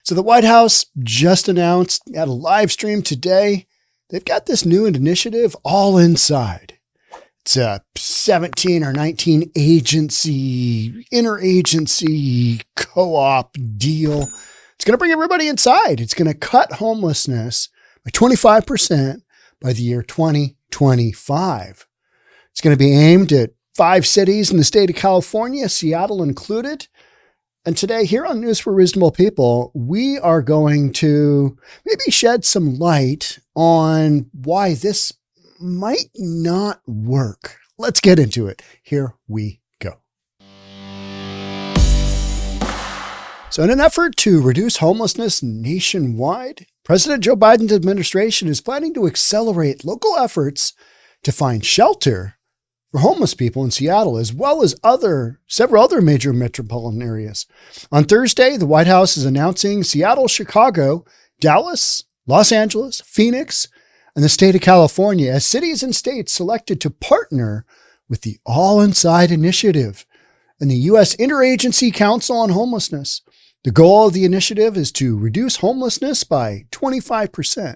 So the White House just announced at a live stream today, they've got this new initiative, All Inside. It's a 17 or 19 agency, interagency co-op deal. It's going to bring everybody inside. It's going to cut homelessness by 25% by the year 2025. It's going to be aimed at 5 cities in the state of California, Seattle included. And today here on News for Reasonable People, we are going to maybe shed some light on why this might not work. Let's get into it. Here we go. So in an effort to reduce homelessness nationwide, President Joe Biden's administration is planning to accelerate local efforts to find shelter for homeless people in Seattle, as well as several other major metropolitan areas. On Thursday, the White House is announcing Seattle, Chicago, Dallas, Los Angeles, Phoenix, and the state of California as cities and states selected to partner with the All Inside initiative and the U.S. Interagency Council on Homelessness. The goal of the initiative is to reduce homelessness by 25%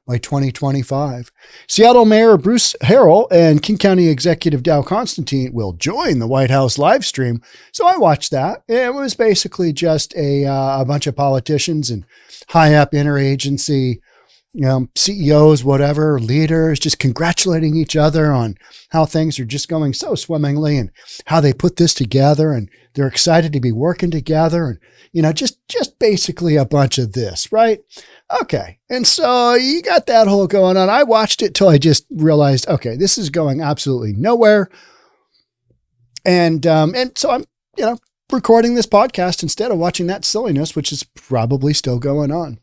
by 2025. Seattle Mayor Bruce Harrell and King County Executive Dow Constantine will join the White House live stream. So I watched that. It was basically just a bunch of politicians and high up interagency, CEOs, whatever, leaders, just congratulating each other on how things are just going so swimmingly and how they put this together and they're excited to be working together and, just basically a bunch of this, right? Okay. And so you got that whole going on. I watched it till I just realized, okay, this is going absolutely nowhere. And so I'm, recording this podcast instead of watching that silliness, which is probably still going on.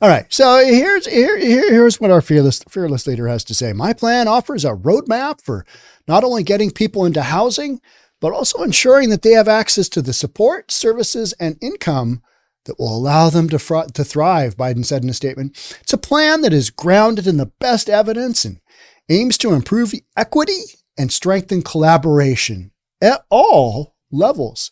All right. So here's what our fearless leader has to say. My plan offers a roadmap for not only getting people into housing, but also ensuring that they have access to the support, services, and income that will allow them to thrive, Biden said in a statement. It's a plan that is grounded in the best evidence and aims to improve equity and strengthen collaboration at all levels.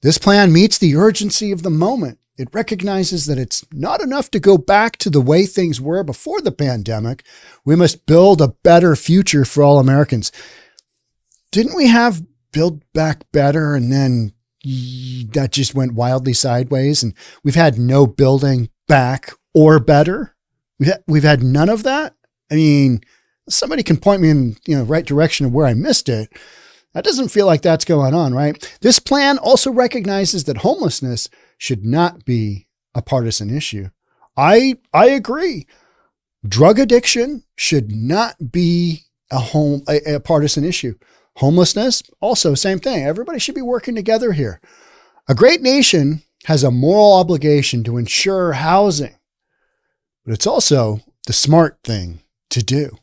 This plan meets the urgency of the moment. It recognizes that it's not enough to go back to the way things were before the pandemic. We must build a better future for all Americans. Didn't we have Build Back Better and then that just went wildly sideways and we've had no building back or better? We've had none of that. I mean, somebody can point me in the right direction of where I missed it. That doesn't feel like that's going on, right? This plan also recognizes that homelessness should not be a partisan issue. I agree. Drug addiction should not be a partisan issue. Homelessness, also same thing. Everybody should be working together here. A great nation has a moral obligation to ensure housing, but it's also the smart thing to do.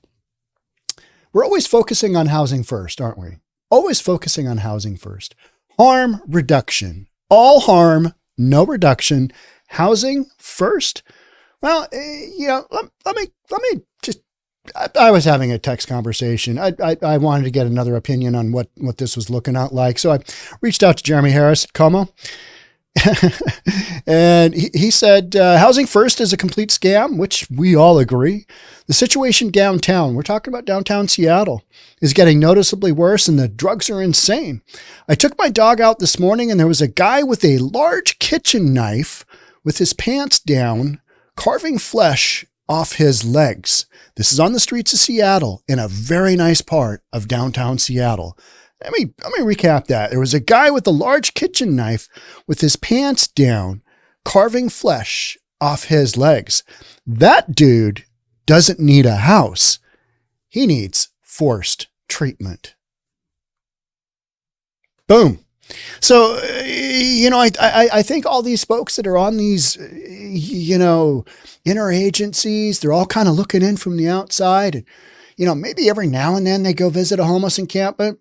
We're always focusing on housing first, aren't we? Always focusing on housing first. Harm reduction. All harm, no reduction. Housing first. Well, let me just, I was having a text conversation. I wanted to get another opinion on what this was looking out like. So I reached out to Jeremy Harris at Como. And he said, housing first is a complete scam, which we all agree. The situation downtown, we're talking about downtown Seattle, is getting noticeably worse and the drugs are insane. I took my dog out this morning and there was a guy with a large kitchen knife with his pants down, carving flesh off his legs. This is on the streets of Seattle in a very nice part of downtown Seattle. Let me recap that. There was a guy with a large kitchen knife with his pants down, carving flesh off his legs. That dude doesn't need a house. He needs forced treatment. Boom. So, I think all these folks that are on these, interagencies, they're all kind of looking in from the outside. And, maybe every now and then they go visit a homeless encampment.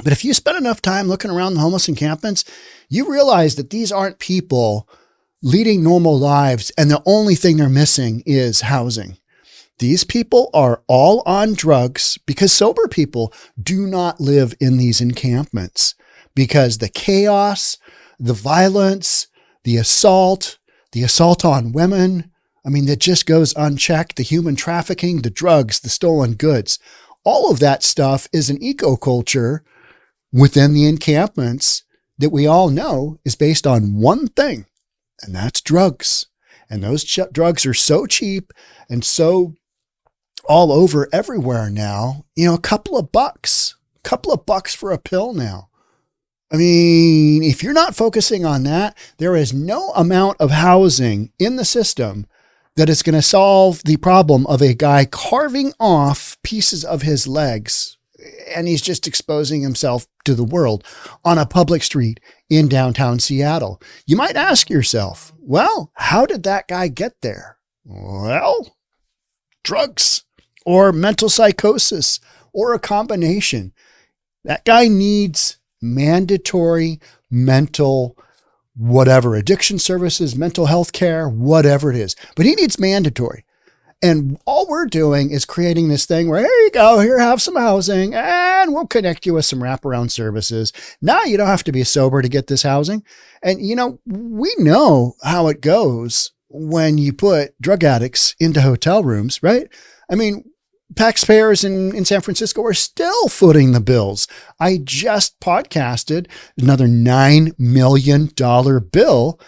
But if you spend enough time looking around the homeless encampments, you realize that these aren't people leading normal lives and the only thing they're missing is housing. These people are all on drugs because sober people do not live in these encampments because the chaos, the violence, the assault, the assault on women. I mean, that just goes unchecked. The human trafficking, the drugs, the stolen goods, all of that stuff is an eco-culture within the encampments that we all know is based on one thing, and that's drugs. And those drugs are so cheap and so all over everywhere now, a couple of bucks for a pill now. I mean, if you're not focusing on that, there is no amount of housing in the system that is going to solve the problem of a guy carving off pieces of his legs, and he's just exposing himself to the world on a public street in downtown Seattle. You might ask yourself, well, how did that guy get there? Well, drugs or mental psychosis or a combination. That guy needs mandatory mental whatever, addiction services, mental health care, whatever it is. But he needs mandatory. And all we're doing is creating this thing where, here you go, here, have some housing, and we'll connect you with some wraparound services. Now you don't have to be sober to get this housing. And, we know how it goes when you put drug addicts into hotel rooms, right? I mean, taxpayers in San Francisco are still footing the bills. I just podcasted another $9 million bill.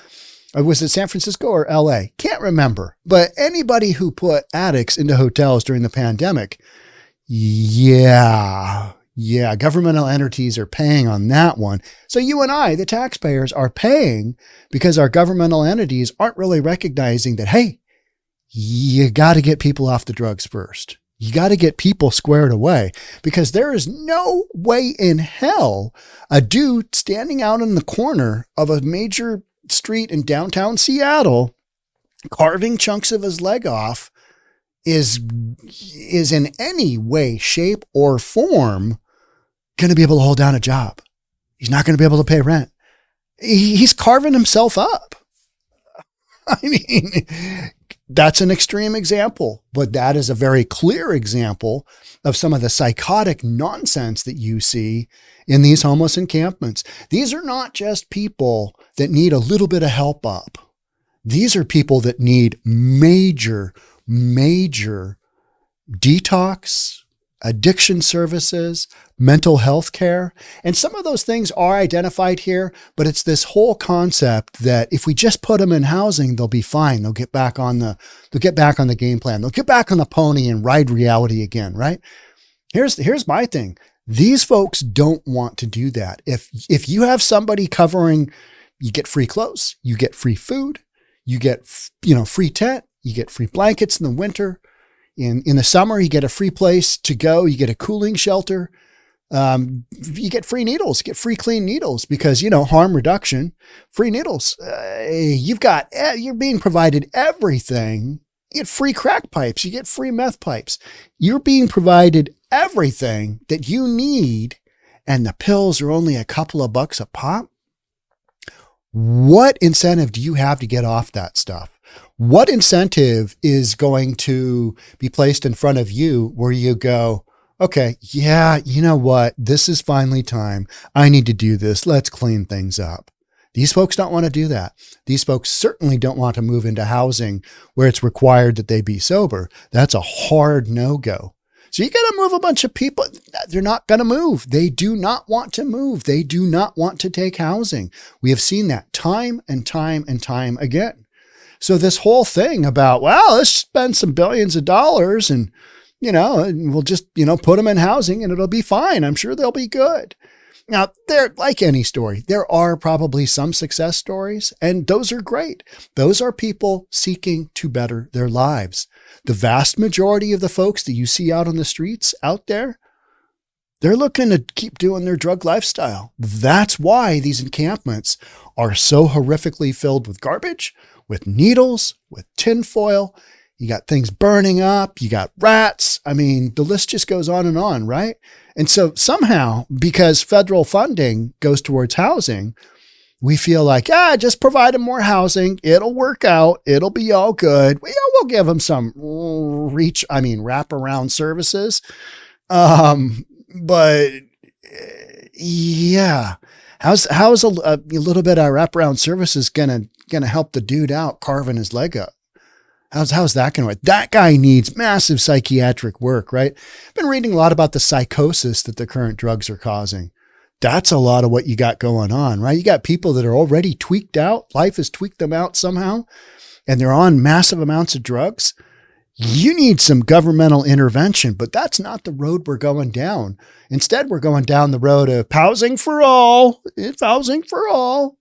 Was it San Francisco or LA? Can't remember. But anybody who put addicts into hotels during the pandemic, yeah, governmental entities are paying on that one. So you and I, the taxpayers, are paying because our governmental entities aren't really recognizing that, hey, you got to get people off the drugs first. You got to get people squared away, because there is no way in hell a dude standing out in the corner of a major street in downtown Seattle carving chunks of his leg off is in any way, shape, or form going to be able to hold down a job. He's not going to be able to pay rent. He's carving himself up. I mean, that's an extreme example, but that is a very clear example of some of the psychotic nonsense that you see in these homeless encampments. These are not just people that need a little bit of help up. These are people that need major detox, addiction services, mental health care. And some of those things are identified here, but it's this whole concept that if we just put them in housing, they'll be fine. They'll get back on the game plan. They'll get back on the pony and ride reality again, right? Here's my thing. These folks don't want to do that. If you have somebody covering, you get free clothes, you get free food, you get, free tent, you get free blankets in the winter. In the summer, you get a free place to go. You get a cooling shelter. You get free needles, get free clean needles because, harm reduction, free needles. You're being provided everything. You get free crack pipes. You get free meth pipes. You're being provided everything that you need. And the pills are only a couple of bucks a pop. What incentive do you have to get off that stuff? What incentive is going to be placed in front of you where you go, okay, yeah, you know what? This is finally time. I need to do this. Let's clean things up. These folks don't want to do that. These folks certainly don't want to move into housing where it's required that they be sober. That's a hard no-go. So you got to move a bunch of people. They're not going to move. They do not want to move. They do not want to take housing. We have seen that time and time and time again. So this whole thing about, well, let's spend some billions of dollars and, we'll just, put them in housing and it'll be fine. I'm sure they'll be good. Now, they're like any story. There are probably some success stories, and those are great. Those are people seeking to better their lives. The vast majority of the folks that you see out on the streets out there, they're looking to keep doing their drug lifestyle. That's why these encampments are so horrifically filled with garbage, with needles, with tinfoil. You got things burning up. You got rats. I mean, the list just goes on, right? And so somehow, because federal funding goes towards housing, we feel like, just provide them more housing. It'll work out. It'll be all good. We'll give them some wraparound services. But yeah, How's a little bit of wraparound services gonna help the dude out carving his leg up? How's that going to work? That guy needs massive psychiatric work, right? Been reading a lot about the psychosis that the current drugs are causing. That's a lot of what you got going on, right? You got people that are already tweaked out. Life has tweaked them out somehow, and they're on massive amounts of drugs. You need some governmental intervention, but that's not the road we're going down. Instead, we're going down the road of housing for all. It's housing for all.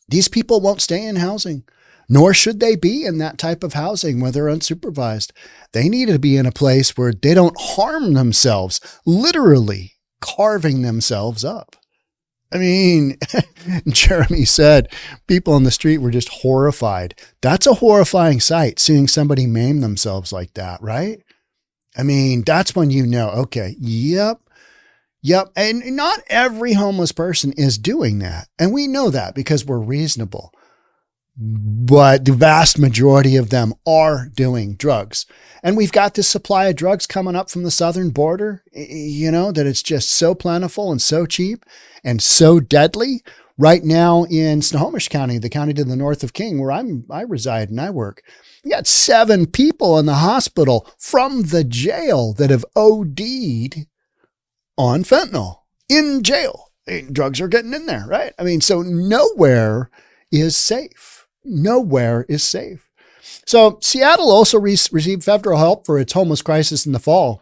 These people won't stay in housing, nor should they be in that type of housing where they're unsupervised. They need to be in a place where they don't harm themselves, literally carving themselves up. I mean, Jeremy said people on the street were just horrified. That's a horrifying sight, seeing somebody maim themselves like that, right? I mean, that's when you know, okay, yep. And not every homeless person is doing that. And we know that because we're reasonable. But the vast majority of them are doing drugs. And we've got this supply of drugs coming up from the southern border, that it's just so plentiful and so cheap and so deadly. Right now in Snohomish County, the county to the north of King, where I reside and I work, we got 7 people in the hospital from the jail that have OD'd on fentanyl in jail. Drugs are getting in there, right? I mean, so nowhere is safe. Nowhere is safe. So Seattle also received federal help for its homeless crisis in the fall.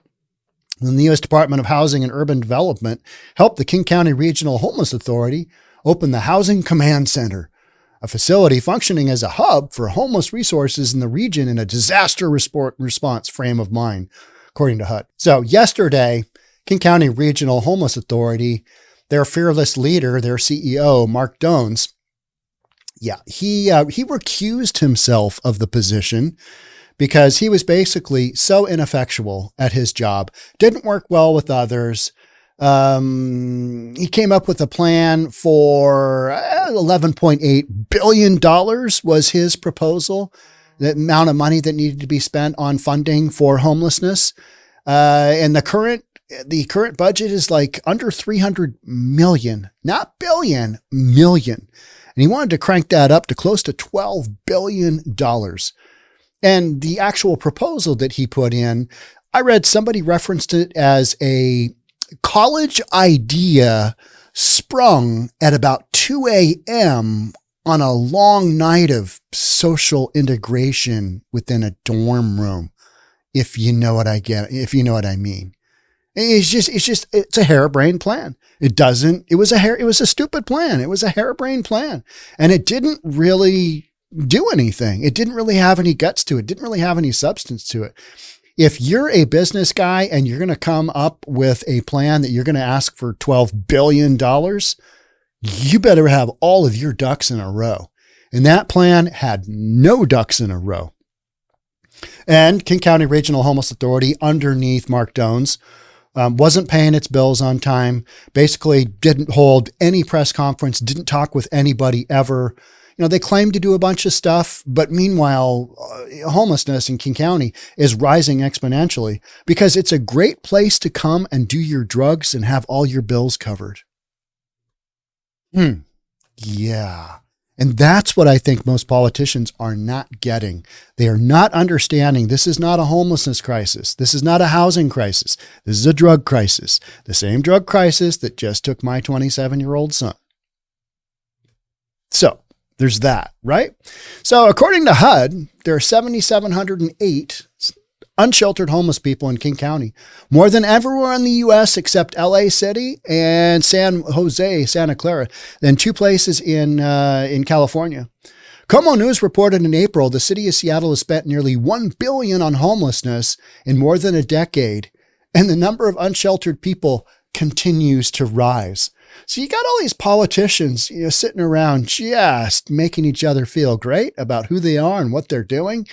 And the U.S. Department of Housing and Urban Development helped the King County Regional Homeless Authority open the Housing Command Center, a facility functioning as a hub for homeless resources in the region in a disaster response frame of mind, according to HUD. So yesterday, King County Regional Homeless Authority, their fearless leader, their CEO, Mark Dones, he recused himself of the position because he was basically so ineffectual at his job, didn't work well with others. He came up with a plan for $11.8 billion was his proposal, the amount of money that needed to be spent on funding for homelessness. And the current budget is like under 300 million, not billion, million. And he wanted to crank that up to close to $12 billion. And the actual proposal that he put in, I read somebody referenced it as a college idea sprung at about 2 a.m. on a long night of social integration within a dorm room. If you know what I mean. It's a harebrained plan. It was a stupid plan. It was a harebrained plan. And it didn't really do anything. It didn't really have any guts to it. It didn't really have any substance to it. If you're a business guy and you're going to come up with a plan that you're going to ask for $12 billion, you better have all of your ducks in a row. And that plan had no ducks in a row. And King County Regional Homeless Authority, underneath Mark Dones, wasn't paying its bills on time, basically didn't hold any press conference, didn't talk with anybody ever. They claim to do a bunch of stuff, but meanwhile, homelessness in King County is rising exponentially because it's a great place to come and do your drugs and have all your bills covered. Yeah. And that's what I think most politicians are not getting. They are not understanding this is not a homelessness crisis. This is not a housing crisis. This is a drug crisis. The same drug crisis that just took my 27-year-old son. So there's that, right? So according to HUD, there are 7,708 unsheltered homeless people in King County, more than everywhere in the U.S. except LA City and San Jose, Santa Clara, and 2 places in California. Como News reported in April, the city of Seattle has spent nearly $1 billion on homelessness in more than a decade, and the number of unsheltered people continues to rise. So you got all these politicians, sitting around just making each other feel great about who they are and what they're doing.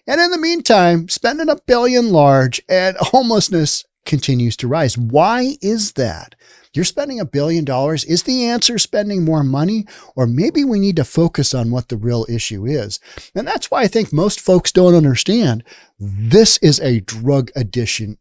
And in the meantime, spending $1 billion large and homelessness continues to rise. Why is that? You're spending $1 billion. Is the answer spending more money? Or maybe we need to focus on what the real issue is. And that's why I think most folks don't understand. This is a drug addiction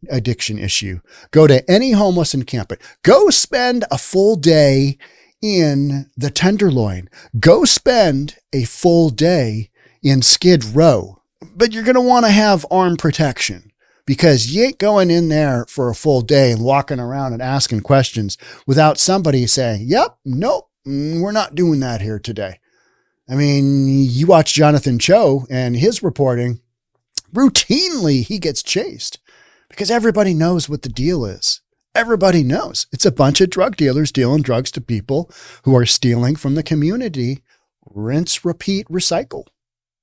issue. Go to any homeless encampment. Go spend a full day in the Tenderloin. Go spend a full day in Skid Row, but you're going to want to have arm protection because you ain't going in there for a full day and walking around and asking questions without somebody saying, yep, nope, we're not doing that here today. I mean, you watch Jonathan Cho and his reporting, routinely he gets chased because everybody knows what the deal is. Everybody knows it's a bunch of drug dealers dealing drugs to people who are stealing from the community. Rinse, repeat, recycle.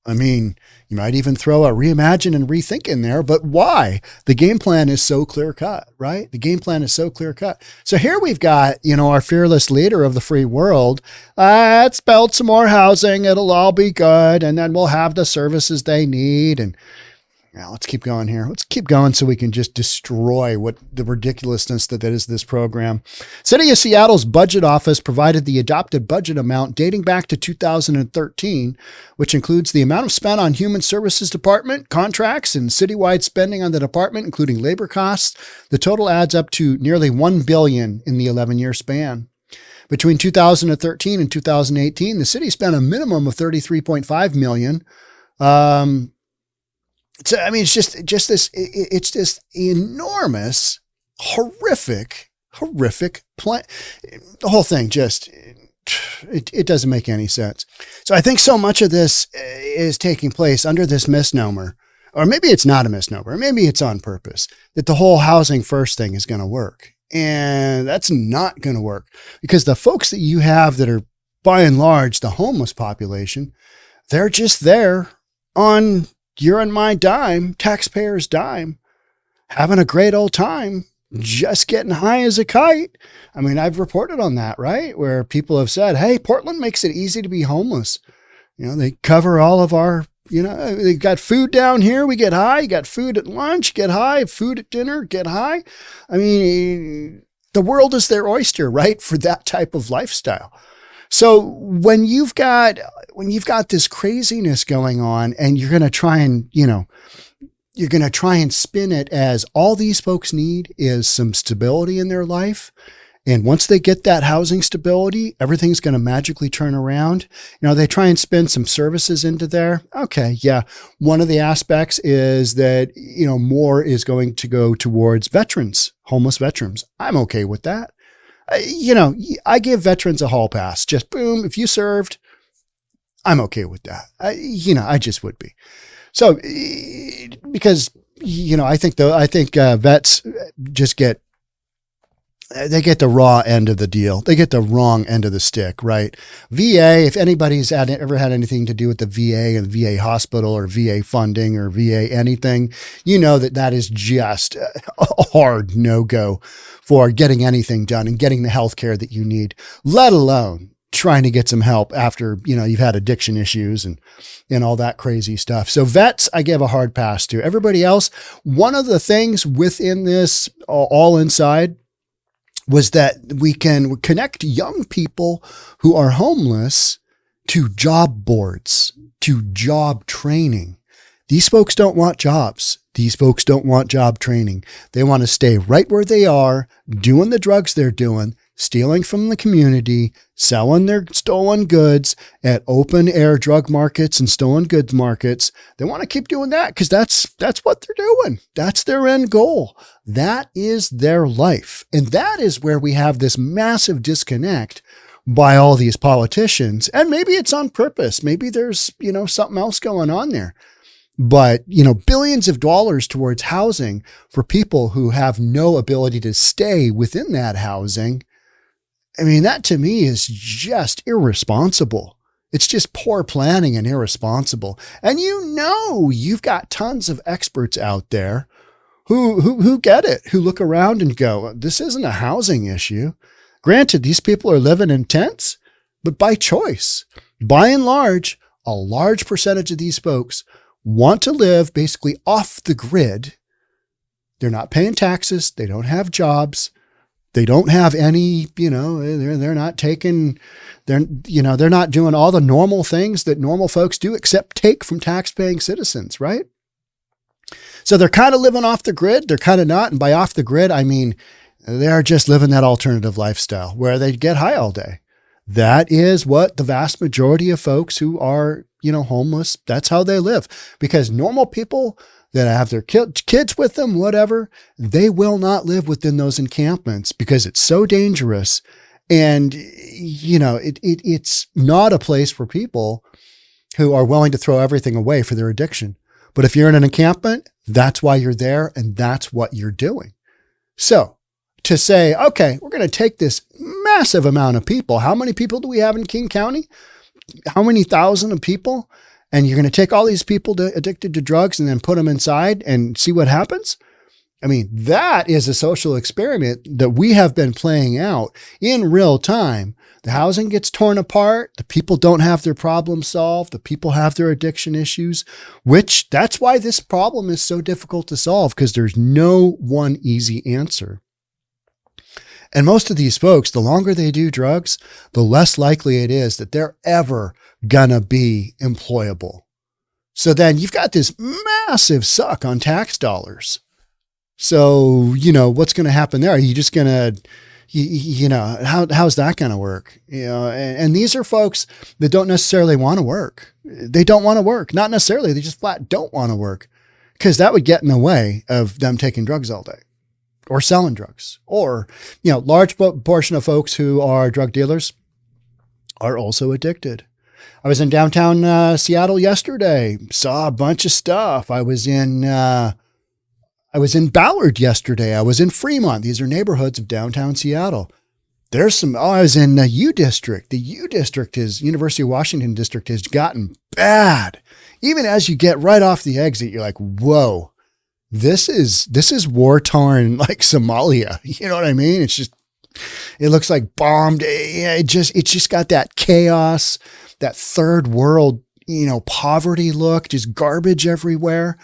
I mean, you might even throw a reimagine and rethink in there, but why? The game plan is so clear cut, right? The game plan is so clear cut. So here we've got, our fearless leader of the free world. Let's build some more housing. It'll all be good. And then we'll have the services they need. And let's keep going here. Let's keep going so we can just destroy what the ridiculousness that is this program. City of Seattle's budget office provided the adopted budget amount dating back to 2013, which includes the amount of spent on human services department, contracts, and citywide spending on the department, including labor costs. The total adds up to nearly $1 billion in the 11-year span. Between 2013 and 2018, the city spent a minimum of $33.5 million. So, I mean, it's just this, it's this enormous, horrific plan. The whole thing just, it doesn't make any sense. So I think so much of this is taking place under this misnomer, or maybe it's not a misnomer. Maybe it's on purpose that the whole housing first thing is going to work. And that's not going to work because the folks that you have that are by and large, the homeless population, they're just there on your and my dime, taxpayers' dime, having a great old time, just getting high as a kite. I mean, I've reported on that, right? Where people have said, hey, Portland makes it easy to be homeless. They cover all of our, they've got food down here. We get high. You got food at lunch, get high. Food at dinner, get high. I mean, the world is their oyster, right? For that type of lifestyle. So when you've got this craziness going on and you're going to try and, you're going to try and spin it as all these folks need is some stability in their life. And once they get that housing stability, everything's going to magically turn around. They try and spin some services into there. Okay. Yeah. One of the aspects is that, more is going to go towards veterans, homeless veterans. I'm okay with that. I give veterans a hall pass. Just boom, if you served, I'm okay with that. I just would be. So, because, I think vets just get the raw end of the deal. They get the wrong end of the stick, right? VA, if anybody's ever had anything to do with the VA and VA hospital or VA funding or VA anything, that is just a hard no-go for getting anything done and getting the health care that you need, let alone trying to get some help after, you've had addiction issues and all that crazy stuff. So vets, I give a hard pass to. Everybody else, one of the things within this all inside was that we can connect young people who are homeless to job boards, to job training. These folks don't want jobs. These folks don't want job training. They want to stay right where they are, doing the drugs they're doing, stealing from the community, selling their stolen goods at open air drug markets and stolen goods markets. They want to keep doing that because that's what they're doing. That's their end goal. That is their life. And that is where we have this massive disconnect by all these politicians. And maybe it's on purpose. Maybe there's, something else going on there. But, billions of dollars towards housing for people who have no ability to stay within that housing. I mean, that to me is just irresponsible. It's just poor planning and irresponsible. And you've got tons of experts out there who get it, who look around and go, this isn't a housing issue. Granted, these people are living in tents, but by choice. By and large, a large percentage of these folks want to live basically off the grid. They're not paying taxes. They don't have jobs. They don't have any, they're not taking, they're not doing all the normal things that normal folks do except take from tax-paying citizens, right? So they're kind of living off the grid. They're kind of not. And by off the grid, I mean, they're just living that alternative lifestyle where they get high all day. That is what the vast majority of folks who are, homeless, that's how they live. Because normal people that have their kids with them, whatever, they will not live within those encampments because it's so dangerous. And, it's not a place for people who are willing to throw everything away for their addiction. But if you're in an encampment, that's why you're there and that's what you're doing. So to say, okay, we're going to take this massive amount of people. How many people do we have in King County? How many thousand of people? And you're going to take all these people addicted to drugs and then put them inside and see what happens? I mean, that is a social experiment that we have been playing out in real time. The housing gets torn apart. The people don't have their problems solved. The people have their addiction issues, which that's why this problem is so difficult to solve, because there's no one easy answer. And most of these folks, the longer they do drugs, the less likely it is that they're ever gonna be employable. So then you've got this massive suck on tax dollars. So, what's going to happen there? Are you just going to, how's that going to work? And these are folks that don't necessarily want to work. They don't want to work. Not necessarily. They just flat don't want to work, because that would get in the way of them taking drugs all day or selling drugs. Or, large portion of folks who are drug dealers are also addicted. I was in downtown Seattle yesterday, saw a bunch of stuff. I was in Ballard yesterday. I was in Fremont. These are neighborhoods of downtown Seattle. I was in the U District. The U District University of Washington District has gotten bad. Even as you get right off the exit, you're like, whoa, this is war-torn like Somalia. You know what I mean? It looks like bombed. It's just got that chaos, that third world, poverty look, just garbage everywhere.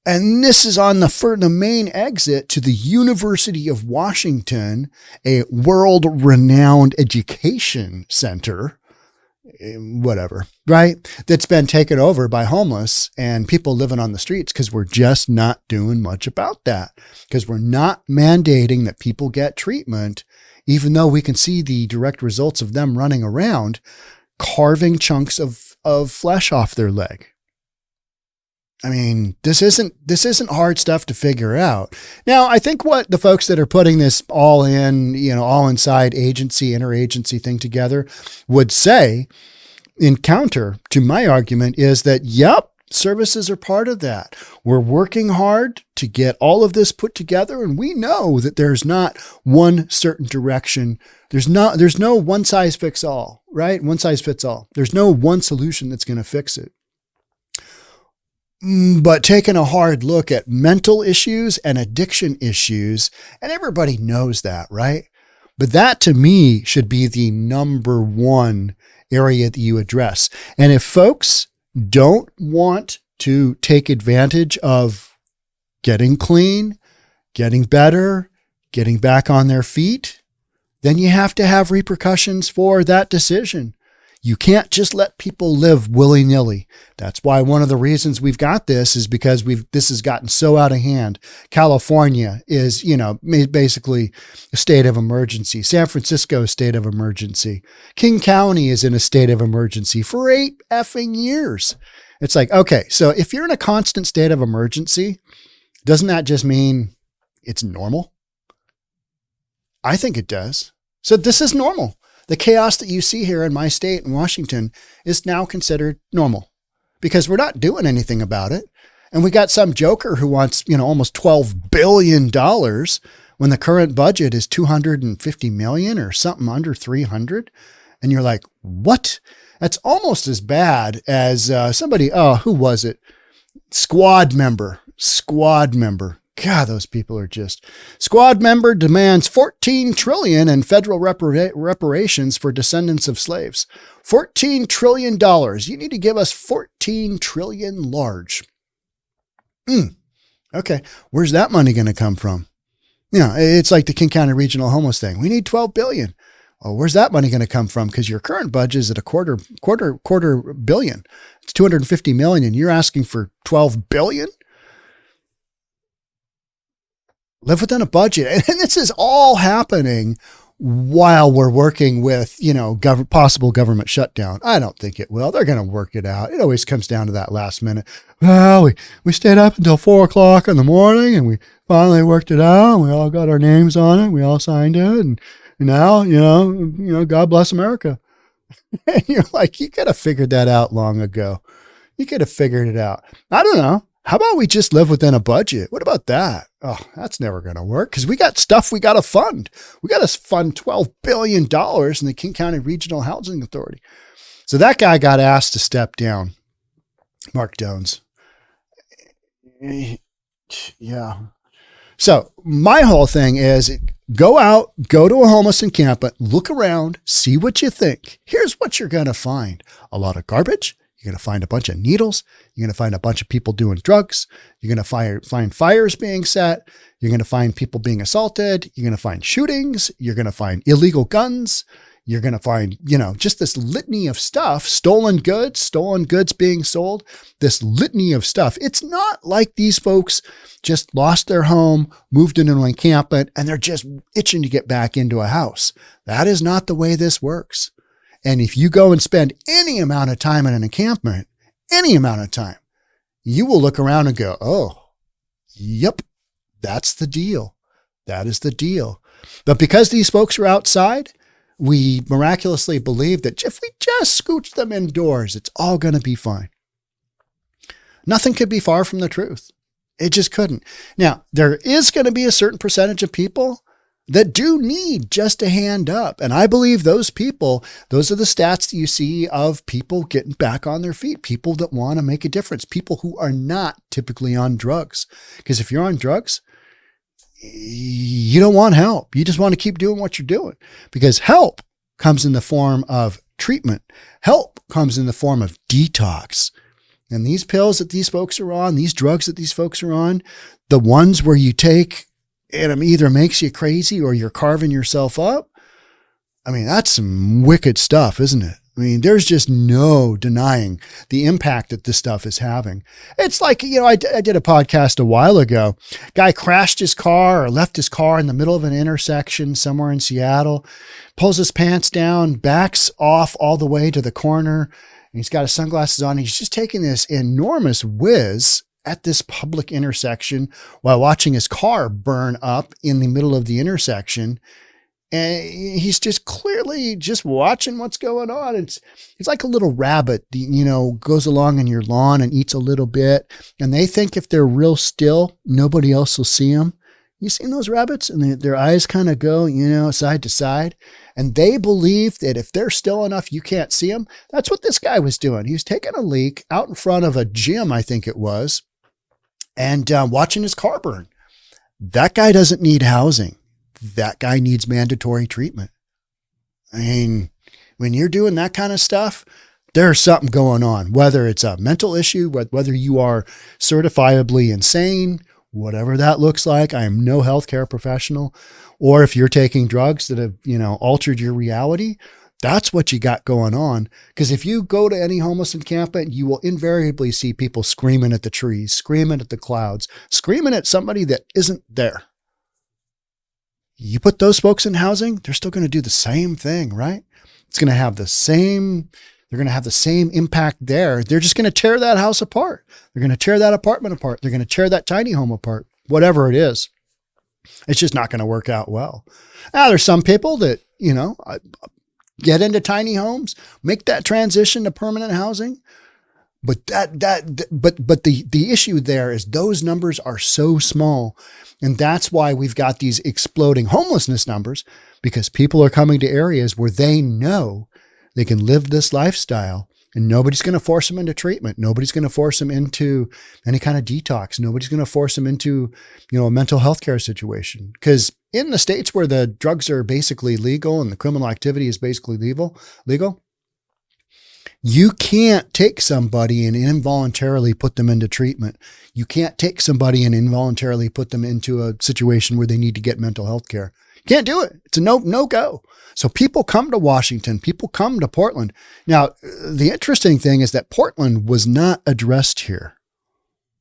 And this is on the main exit to the University of Washington, a world-renowned education center, whatever, right? That's been taken over by homeless and people living on the streets, because we're just not doing much about that, because we're not mandating that people get treatment, even though we can see the direct results of them running around, carving chunks of flesh off their leg. I mean, this isn't hard stuff to figure out. Now, I think what the folks that are putting this all inside agency, interagency thing together would say in counter to my argument is that, yep, services are part of that. We're working hard to get all of this put together, and we know that there's not one certain direction. There's no one size fits all, right? One size fits all. There's no one solution that's going to fix it. But taking a hard look at mental issues and addiction issues, and everybody knows that, right? But that to me should be the number one area that you address. And if folks don't want to take advantage of getting clean, getting better, getting back on their feet, then you have to have repercussions for that decision. You can't just let people live willy-nilly. That's why one of the reasons we've got this is because this has gotten so out of hand. California is, basically a state of emergency. San Francisco, state of emergency. King County is in a state of emergency for 8 effing years. It's like, okay, so if you're in a constant state of emergency, doesn't that just mean it's normal? I think it does. So this is normal. The chaos that you see here in my state in Washington is now considered normal because we're not doing anything about it. And we got some joker who wants, almost $12 billion when the current budget is $250 million or something under 300. And you're like, what? That's almost as bad as somebody. Oh, who was it? Squad member. God, those people are just. Squad member demands $14 trillion in federal reparations for descendants of slaves. $14 trillion. You need to give us $14 trillion large. Okay. Where's that money going to come from? It's like the King County Regional Homeless thing. We need $12 billion. Oh, where's that money going to come from? Because your current budget is at a quarter billion. It's $250 million and you're asking for $12 billion? Live within a budget. And this is all happening while we're working with, possible government shutdown. I don't think it will. They're going to work it out. It always comes down to that last minute. Well, we stayed up until 4:00 in the morning and we finally worked it out. We all got our names on it. We all signed it. And now, God bless America. And you're like, you could have figured that out long ago. You could have figured it out. I don't know. How about we just live within a budget? What about that? Oh, that's never going to work because we got stuff we got to fund. We got to fund $12 billion in the King County Regional Housing Authority. So that guy got asked to step down, Mark Jones. Yeah. So my whole thing is go out, go to a homeless encampment, look around, see what you think. Here's what you're going to find. A lot of garbage. You're going to find a bunch of needles. You're going to find a bunch of people doing drugs. You're going to find fires being set. You're going to find people being assaulted. You're going to find shootings. You're going to find illegal guns. You're going to find, just this litany of stuff, stolen goods being sold, this litany of stuff. It's not like these folks just lost their home, moved into an encampment, and they're just itching to get back into a house. That is not the way this works. And if you go and spend any amount of time in an encampment, any amount of time, you will look around and go, oh, yep, that's the deal. That is the deal. But because these folks are outside, we miraculously believe that if we just scooch them indoors, it's all going to be fine. Nothing could be far from the truth. It just couldn't. Now, there is going to be a certain percentage of people that do need just a hand up. And I believe those people, those are the stats that you see of people getting back on their feet, people that want to make a difference, people who are not typically on drugs. Because if you're on drugs, you don't want help. You just want to keep doing what you're doing because help comes in the form of treatment. Help comes in the form of detox. And these pills that these folks are on, these drugs that these folks are on, the ones where you take and it either makes you crazy or you're carving yourself up. I mean, that's some wicked stuff, isn't it? I mean, there's just no denying the impact that this stuff is having. It's like, I did a podcast a while ago. Guy crashed his car or left his car in the middle of an intersection somewhere in Seattle, pulls his pants down, backs off all the way to the corner. And he's got his sunglasses on. He's just taking this enormous whiz at this public intersection while watching his car burn up in the middle of the intersection. And he's just clearly just watching what's going on. It's like a little rabbit, goes along in your lawn and eats a little bit. And they think if they're real still, nobody else will see them. You seen those rabbits? And their eyes kind of go, side to side. And they believe that if they're still enough, you can't see them. That's what this guy was doing. He was taking a leak out in front of a gym, I think it was, and watching his car burn. That guy doesn't need housing. That guy needs mandatory treatment. I mean, when you're doing that kind of stuff, there's something going on, whether it's a mental issue, whether you are certifiably insane, whatever that looks like. I am no healthcare professional. Or if you're taking drugs that have, altered your reality, that's what you got going on. Because if you go to any homeless encampment, you will invariably see people screaming at the trees, screaming at the clouds, screaming at somebody that isn't there. You put those folks in housing, they're still going to do the same thing, right? It's going to have the same, they're going to have the same impact there. They're just going to tear that house apart. They're going to tear that apartment apart. They're going to tear that tiny home apart, whatever it is. It's just not going to work out well. Now, there's some people that, get into tiny homes, make that transition to permanent housing. But the issue there is those numbers are so small. And that's why we've got these exploding homelessness numbers, because people are coming to areas where they know they can live this lifestyle and nobody's going to force them into treatment. Nobody's going to force them into any kind of detox. Nobody's going to force them into, a mental health care situation. Because in the states where the drugs are basically legal and the criminal activity is basically legal, you can't take somebody and involuntarily put them into treatment. You can't take somebody and involuntarily put them into a situation where they need to get mental health care. You can't do it. It's a no-go. So people come to Washington, people come to Portland. Now, the interesting thing is that Portland was not addressed here.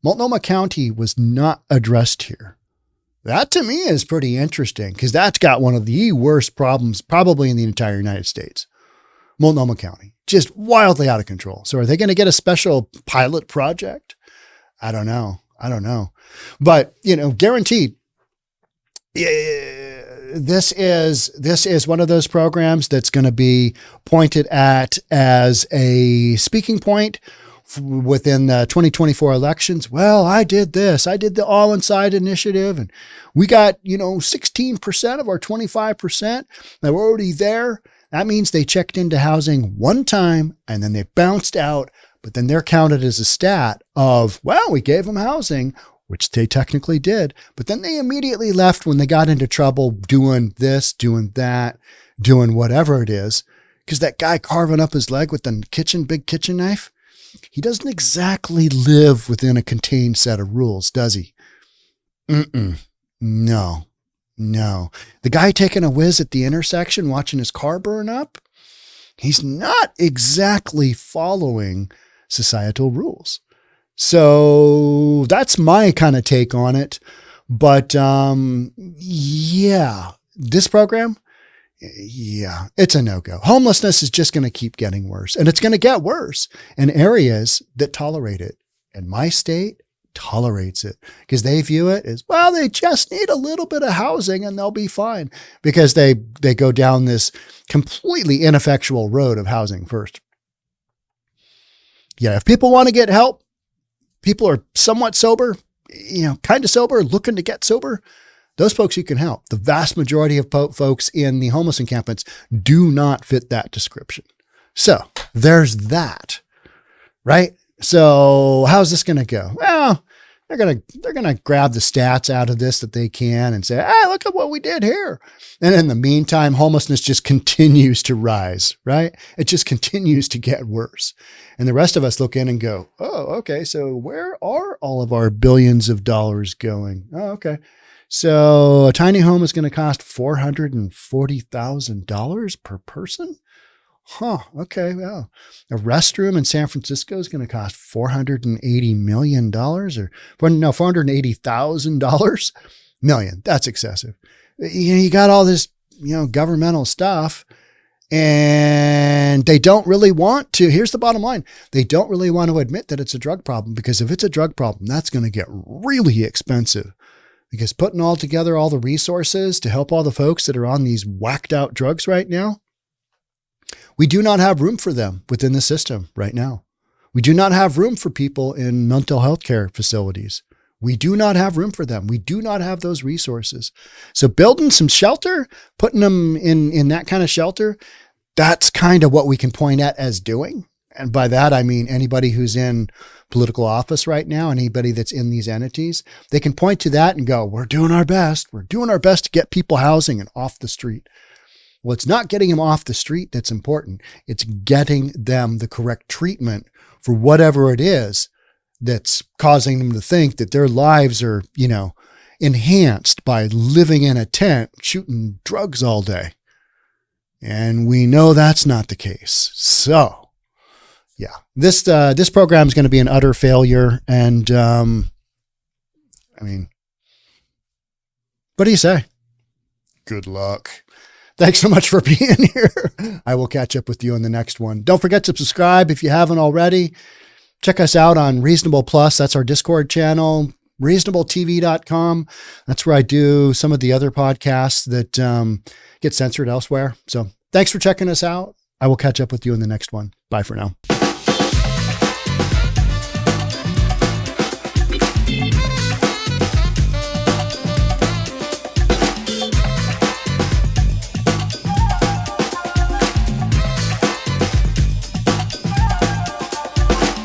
Multnomah County was not addressed here. That to me is pretty interesting because that's got one of the worst problems probably in the entire United States. Multnomah County, just wildly out of control. So are they going to get a special pilot project? I don't know. But, guaranteed. This is one of those programs that's going to be pointed at as a speaking point within the 2024 elections. Well, I did this. I did the All Inside initiative, and we got, 16% of our 25% that were already there. That means they checked into housing one time and then they bounced out, but then they're counted as a stat of, well, we gave them housing, which they technically did, but then they immediately left when they got into trouble doing this, doing that, doing whatever it is. Because that guy carving up his leg with the big kitchen knife, he doesn't exactly live within a contained set of rules, does he? No. The guy taking a whiz at the intersection, watching his car burn up, he's not exactly following societal rules. So that's my kind of take on it. But this program, it's a no-go. Homelessness is just going to keep getting worse, and it's going to get worse in areas that tolerate it. And my state tolerates it because they view it as, well, they just need a little bit of housing and they'll be fine, because they go down this completely ineffectual road of housing first. Yeah, if people want to get help, people are somewhat sober, kind of sober, looking to get sober, those folks you can help. The vast majority of folks in the homeless encampments do not fit that description. So there's that, right? So how's this going to go? Well, they're going to grab the stats out of this that they can and say, look at what we did here. And in the meantime, homelessness just continues to rise, right? It just continues to get worse. And the rest of us look in and go, oh, okay. So where are all of our billions of dollars going? Oh, okay. So a tiny home is going to cost $440,000 per person. Huh. Okay. Well, a restroom in San Francisco is going to cost $480 million $480,000 million. That's excessive. You got all this, governmental stuff, and they don't really want to. Here's the bottom line. They don't really want to admit that it's a drug problem, because if it's a drug problem, that's going to get really expensive, because putting all together all the resources to help all the folks that are on these whacked out drugs right now, we do not have room for them within the system right now. We do not have room for people in mental health care facilities. We do not have room for them. We do not have those resources. So building some shelter, putting them in that kind of shelter, that's kind of what we can point at as doing. And by that, I mean anybody who's in political office right now, anybody that's in these entities, they can point to that and go, we're doing our best. We're doing our best to get people housing and off the street. Well, it's not getting them off the street that's important. It's getting them the correct treatment for whatever it is that's causing them to think that their lives are, enhanced by living in a tent, shooting drugs all day. And we know that's not the case. So, yeah, this program is going to be an utter failure. And, what do you say? Good luck. Thanks so much for being here. I will catch up with you on the next one. Don't forget to subscribe if you haven't already. Check us out on Reasonable Plus. That's our Discord channel. ReasonableTV.com. That's where I do some of the other podcasts that get censored elsewhere. So thanks for checking us out. I will catch up with you in the next one. Bye for now.